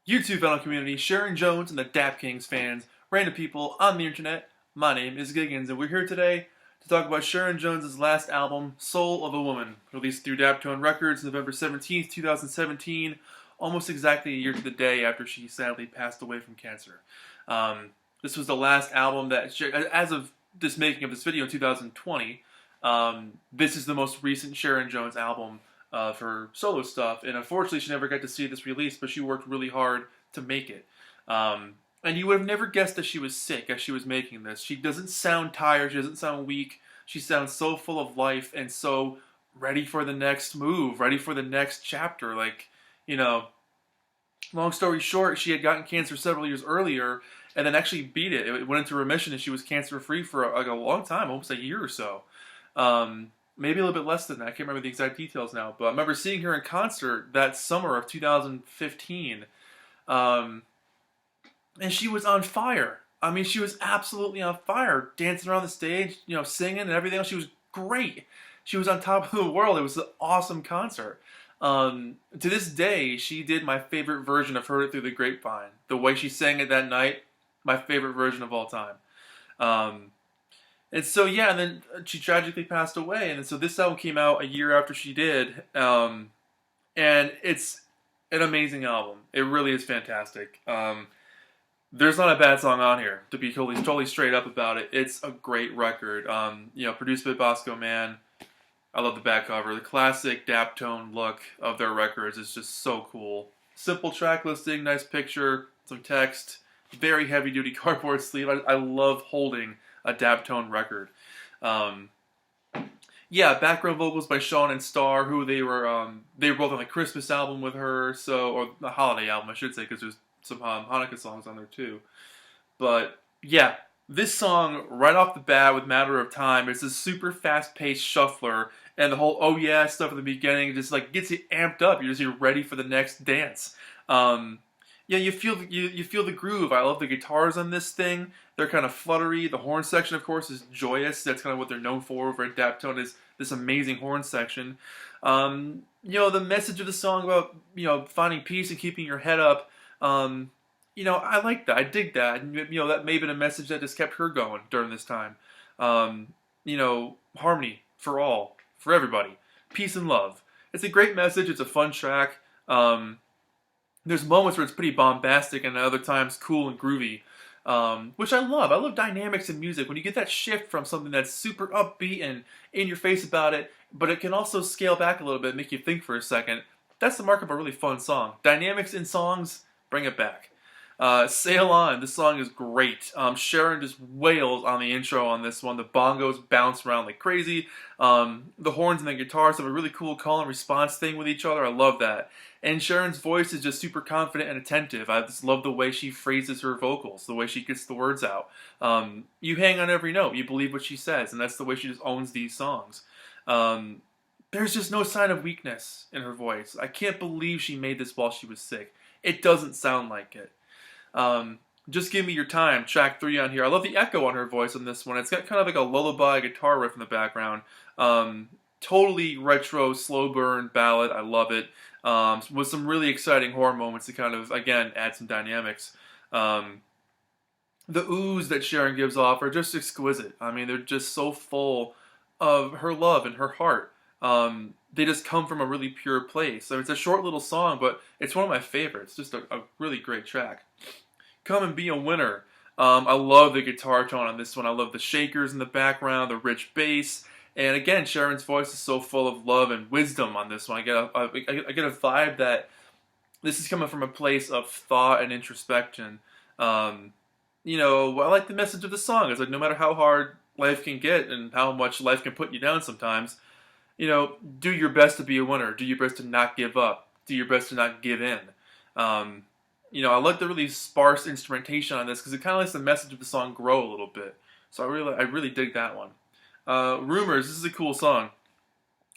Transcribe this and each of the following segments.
YouTube fellow community, Sharon Jones and the Dap-Kings fans, random people on the internet. My name is Giggens, and we're here today to talk about Sharon Jones' last album, Soul of a Woman, released through Dap-Tone Records November 17th, 2017, almost exactly a year to the day after she sadly passed away from cancer. This was the last album that, as of this making of this video in 2020, this is the most recent Sharon Jones album of her solo stuff, and unfortunately she never got to see this release, but she worked really hard to make it. And you would have never guessed that she was sick as she was making this. She doesn't sound tired, she doesn't sound weak, she sounds so full of life and so ready for the next move, ready for the next chapter. Like, you know, long story short, she had gotten cancer several years earlier and then actually beat it. It went into remission and she was cancer-free for a long time, almost a year or so. Maybe a little bit less than that. I can't remember the exact details now, but I remember seeing her in concert that summer of 2015, and she was on fire. I mean, she was absolutely on fire, dancing around the stage, you know, singing and everything else. She was great. She was on top of the world. It was an awesome concert. To this day, she did my favorite version of Heard It Through the Grapevine. The way she sang it that night, my favorite version of all time. And so, yeah, and then she tragically passed away. And so this album came out a year after she did. And it's an amazing album. It really is fantastic. There's not a bad song on here, to be totally straight up about it. It's a great record. You know, produced by Bosco Man. I love the back cover. The classic Dap-Tone look of their records is just so cool. Simple track listing, nice picture, some text, very heavy-duty cardboard sleeve. I love holding a Dap-Tone record. Yeah, background vocals by Sean and Star, who they were both on the Christmas album with her, or the holiday album, I should say, because there's some Hanukkah songs on there too. But yeah, this song right off the bat with Matter of Time, it's a super fast-paced shuffler, and the whole oh yeah stuff at the beginning just like gets you amped up. You're ready for the next dance. Yeah, you feel the groove. I love the guitars on this thing. They're kind of fluttery. The horn section, of course, is joyous. That's kind of what they're known for over at Dap-Tone, is this amazing horn section. You know, the message of the song about, you know, finding peace and keeping your head up. You know, I like that. I dig that. And, you know, that may have been a message that just kept her going during this time. You know, harmony for all, for everybody. Peace and love. It's a great message. It's a fun track. There's moments where it's pretty bombastic and other times cool and groovy, which I love. I love dynamics in music. When you get that shift from something that's super upbeat and in your face about it, but it can also scale back a little bit and make you think for a second, that's the mark of a really fun song. Dynamics in songs, bring it back. Sail On, this song is great. Sharon just wails on the intro on this one. The bongos bounce around like crazy. The horns and the guitars have a really cool call and response thing with each other. I love that. And Sharon's voice is just super confident and attentive. I just love the way she phrases her vocals, the way she gets the words out. You hang on every note. You believe what she says, and that's the way she just owns these songs. There's just no sign of weakness in her voice. I can't believe she made this while she was sick. It doesn't sound like it. Just Give Me Your Time, track 3 on here. I love the echo on her voice on this one. It's got kind of like a lullaby guitar riff in the background. Totally retro, slow burn ballad. I love it. With some really exciting horror moments to kind of, again, add some dynamics. The oohs that Sharon gives off are just exquisite. I mean, they're just so full of her love and her heart. They just come from a really pure place. I mean, it's a short little song, but it's one of my favorites. Just a really great track. Come and Be a Winner. I love the guitar tone on this one. I love the shakers in the background, the rich bass. And again, Sharon's voice is so full of love and wisdom on this one. I get a vibe that this is coming from a place of thought and introspection. You know, I like the message of the song. It's like, no matter how hard life can get and how much life can put you down sometimes, you know, do your best to be a winner. Do your best to not give up. Do your best to not give in. You know, I like the really sparse instrumentation on this because it kind of lets the message of the song grow a little bit. So I really dig that one. Rumors, this is a cool song.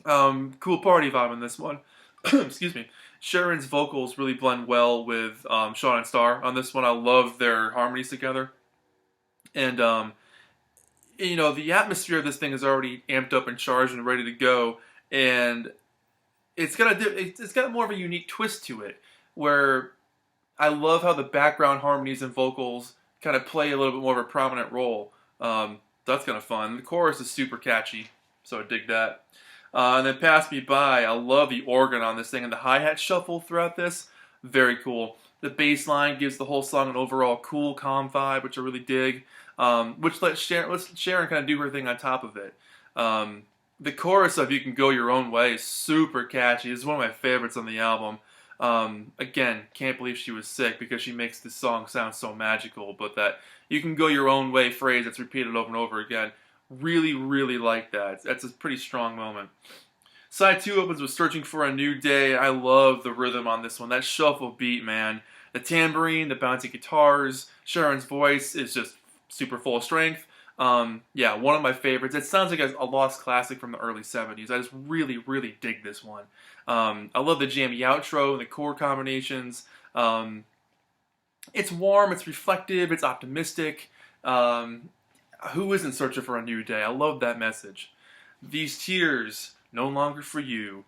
Cool party vibe on this one. Excuse me. Sharon's vocals really blend well with Sean and Star on this one. I love their harmonies together. And, you know, the atmosphere of this thing is already amped up and charged and ready to go. And it's got more of a unique twist to it, where I love how the background harmonies and vocals kind of play a little bit more of a prominent role. That's kind of fun. The chorus is super catchy, so I dig that. And then Pass Me By, I love the organ on this thing and the hi-hat shuffle throughout this. Very cool. The bass line gives the whole song an overall cool, calm vibe, which I really dig. Which lets Sharon kind of do her thing on top of it. The chorus of You Can Go Your Own Way is super catchy. It's one of my favorites on the album. Again, can't believe she was sick because she makes this song sound so magical, but that You Can Go Your Own Way phrase that's repeated over and over again, really, really like that. That's a pretty strong moment. Side 2 opens with Searching for a New Day. I love the rhythm on this one. That shuffle beat, man. The tambourine, the bouncy guitars, Sharon's voice is just super full of strength. Yeah, one of my favorites. It sounds like a lost classic from the early 70s. I just really, really dig this one. I love the jammy outro and the chord combinations. It's warm, it's reflective, it's optimistic. Who isn't searching for a new day? I love that message. These Tears, No Longer for You.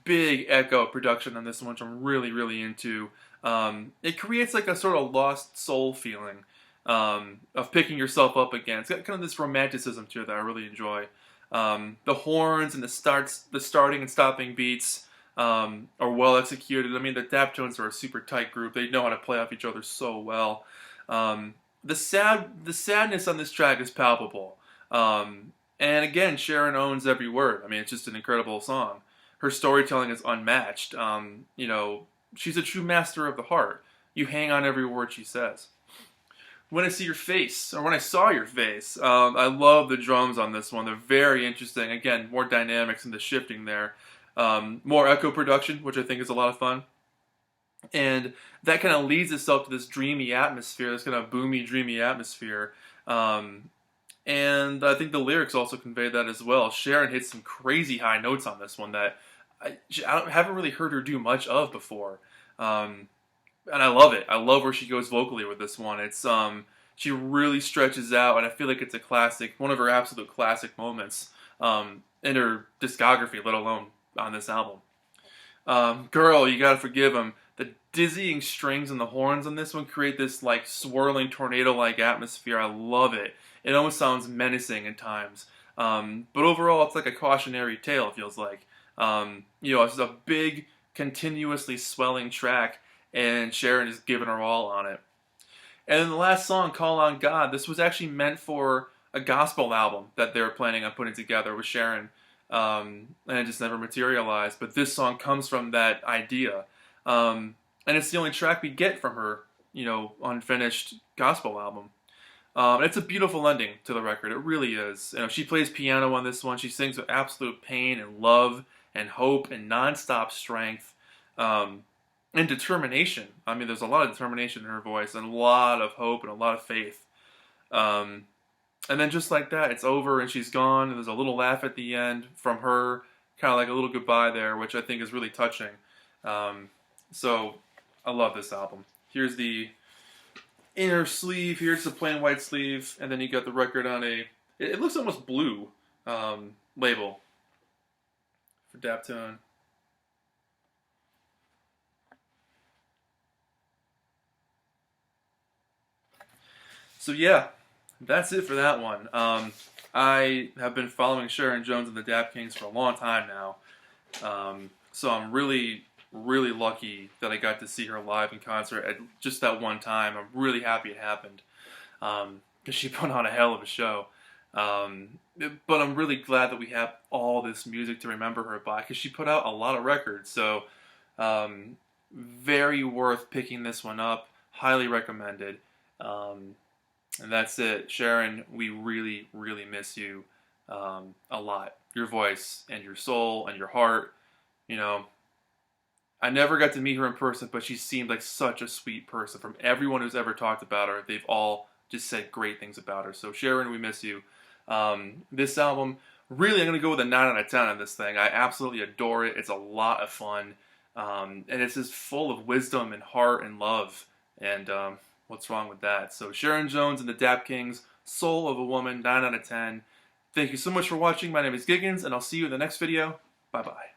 Big echo production on this one, which I'm really, really into. It creates like a sort of lost soul feeling of picking yourself up again. It's got kind of this romanticism to it that I really enjoy. The horns and the starting and stopping beats are well executed. I mean, the Dap-Kings are a super tight group. They know how to play off each other so well. The sadness on this track is palpable. And again, Sharon owns every word. I mean, it's just an incredible song. Her storytelling is unmatched. You know, she's a true master of the heart. You hang on every word she says. When I See Your Face, or When I Saw Your Face, I love the drums on this one. They're very interesting. Again, more dynamics in the shifting there. More echo production, which I think is a lot of fun. And that kind of leads itself to this dreamy atmosphere, this kind of boomy, dreamy atmosphere. And I think the lyrics also convey that as well. Sharon hits some crazy high notes on this one that I haven't really heard her do much of before. And I love it. I love where she goes vocally with this one. It's she really stretches out, and I feel like it's a classic, one of her absolute classic moments in her discography, let alone on this album. Girl, You Gotta Forgive Him. The dizzying strings and the horns on this one create this like swirling tornado-like atmosphere. I love it. It almost sounds menacing at times. But overall, it's like a cautionary tale, it feels like. You know, it's a big, continuously swelling track, and Sharon is giving her all on it. And then the last song, Call on God, this was actually meant for a gospel album that they were planning on putting together with Sharon, and it just never materialized. But this song comes from that idea, and it's the only track we get from her, you know, unfinished gospel album. It's a beautiful ending to the record. It really is. You know, she plays piano on this one. She sings with absolute pain and love and hope and nonstop strength. And determination. I mean, there's a lot of determination in her voice, and a lot of hope and a lot of faith. And then just like that, it's over and she's gone, and there's a little laugh at the end from her, kind of like a little goodbye there, which I think is really touching. So, I love this album. Here's the inner sleeve, here's the plain white sleeve, and then you got the record on it looks almost blue label for Dap-Tune. So yeah, that's it for that one. I have been following Sharon Jones and the Dap-Kings for a long time now. So I'm really, really lucky that I got to see her live in concert at just that one time. I'm really happy it happened. Because she put on a hell of a show. But I'm really glad that we have all this music to remember her by, because she put out a lot of records. So very worth picking this one up. Highly recommended. And that's it. Sharon, we really, really miss you a lot. Your voice and your soul and your heart. You know, I never got to meet her in person, but she seemed like such a sweet person. From everyone who's ever talked about her, they've all just said great things about her. So Sharon, we miss you. This album, really, I'm going to go with a 9 out of 10 on this thing. I absolutely adore it. It's a lot of fun. And it's just full of wisdom and heart and love. And what's wrong with that? So Sharon Jones and the Dap-Kings, Soul of a Woman, 9 out of 10. Thank you so much for watching. My name is Giggens, and I'll see you in the next video. Bye-bye.